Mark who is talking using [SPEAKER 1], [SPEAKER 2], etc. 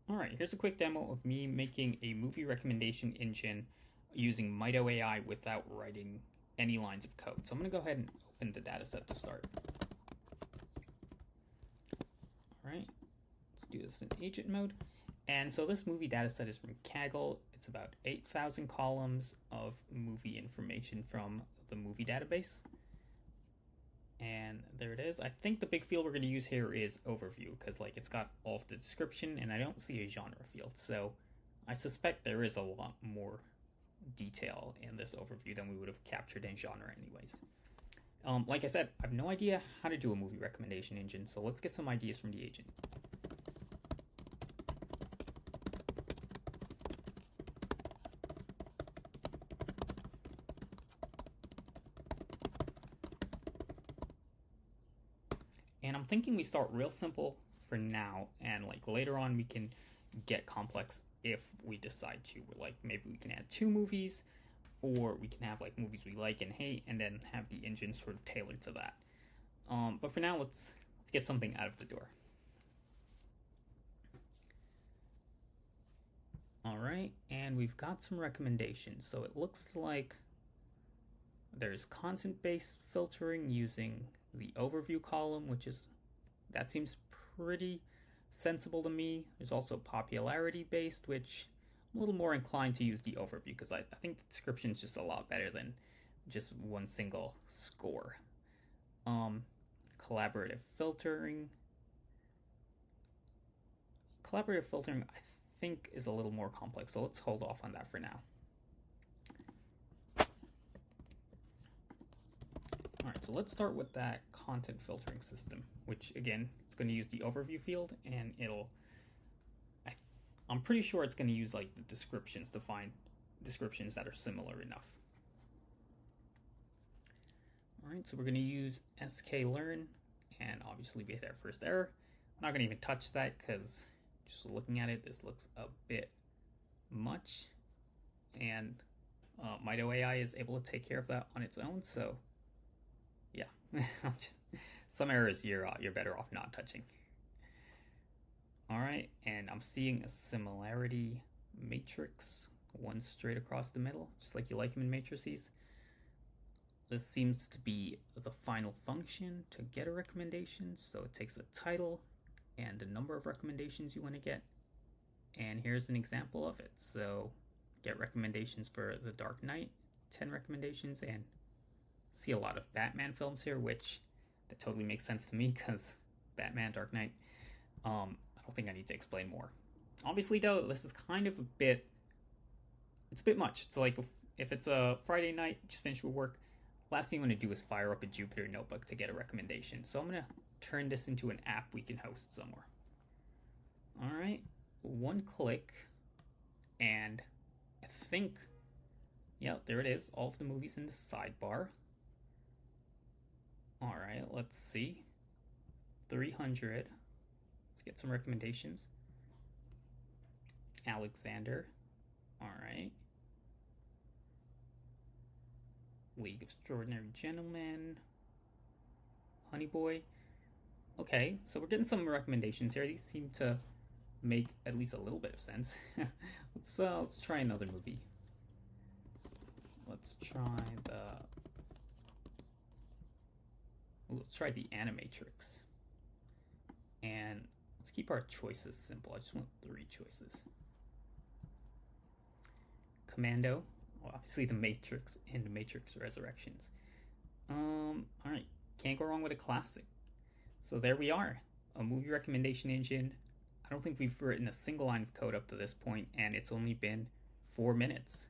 [SPEAKER 1] Alright, here's a quick demo of me making a movie recommendation engine using Mito AI without writing any lines of code. So I'm going to go ahead and open the dataset to start. Alright, let's do this in agent mode. And so this movie dataset is from Kaggle. It's about 8,000 columns of movie information from the movie database. And there it is. I think the big field we're going to use here is overview because it's got all of the description and I don't see a genre field. So I suspect there is a lot more detail in this overview than we would have captured in genre anyways. Like I said, I have no idea how to do a movie recommendation engine, so let's get some ideas from the agent. And I'm thinking we start real simple for now, and later on we can get complex if we decide to. Maybe we can add 2 movies, or we can have movies we like and hate, and then have the engine sort of tailored to that. But for now, let's get something out of the door. All right, and we've got some recommendations. So it looks like there's content-based filtering using the overview column, that seems pretty sensible to me. There's also popularity based, which I'm a little more inclined to use the overview because I think the description is just a lot better than just one single score. Collaborative filtering. Collaborative filtering, I think, is a little more complex, so let's hold off on that for now. Alright, so let's start with that content filtering system, which again, it's going to use the overview field, and I'm pretty sure it's going to use the descriptions to find descriptions that are similar enough. Alright, so we're going to use sklearn, and obviously we hit our first error. I'm not going to even touch that because just looking at it, this looks a bit much, and Mito AI is able to take care of that on its own, so yeah. Some errors you're better off not touching. Alright, and I'm seeing a similarity matrix, one straight across the middle, just like you like them in matrices. This seems to be the final function to get a recommendation, so it takes a title and the number of recommendations you want to get. And here's an example of it. So get recommendations for The Dark Knight, 10 recommendations, and see a lot of Batman films here, which that totally makes sense to me because Batman, Dark Knight. I don't think I need to explain more. Obviously, though, this is kind of it's a bit much. It's like if it's a Friday night, just finished with work, last thing you want to do is fire up a Jupyter notebook to get a recommendation. So I'm going to turn this into an app we can host somewhere. All right, one click, and I think, yeah, there it is, all of the movies in the sidebar. All right, let's see. 300. Let's get some recommendations. Alexander. All right. League of Extraordinary Gentlemen. Honey Boy. Okay, so we're getting some recommendations here. These seem to make at least a little bit of sense. Let's try another movie. Let's try the Animatrix. And let's keep our choices simple. I just want 3 choices. Commando. Well, obviously the Matrix and the Matrix Resurrections. Alright. Can't go wrong with a classic. So there we are. A movie recommendation engine. I don't think we've written a single line of code up to this point, and it's only been 4 minutes.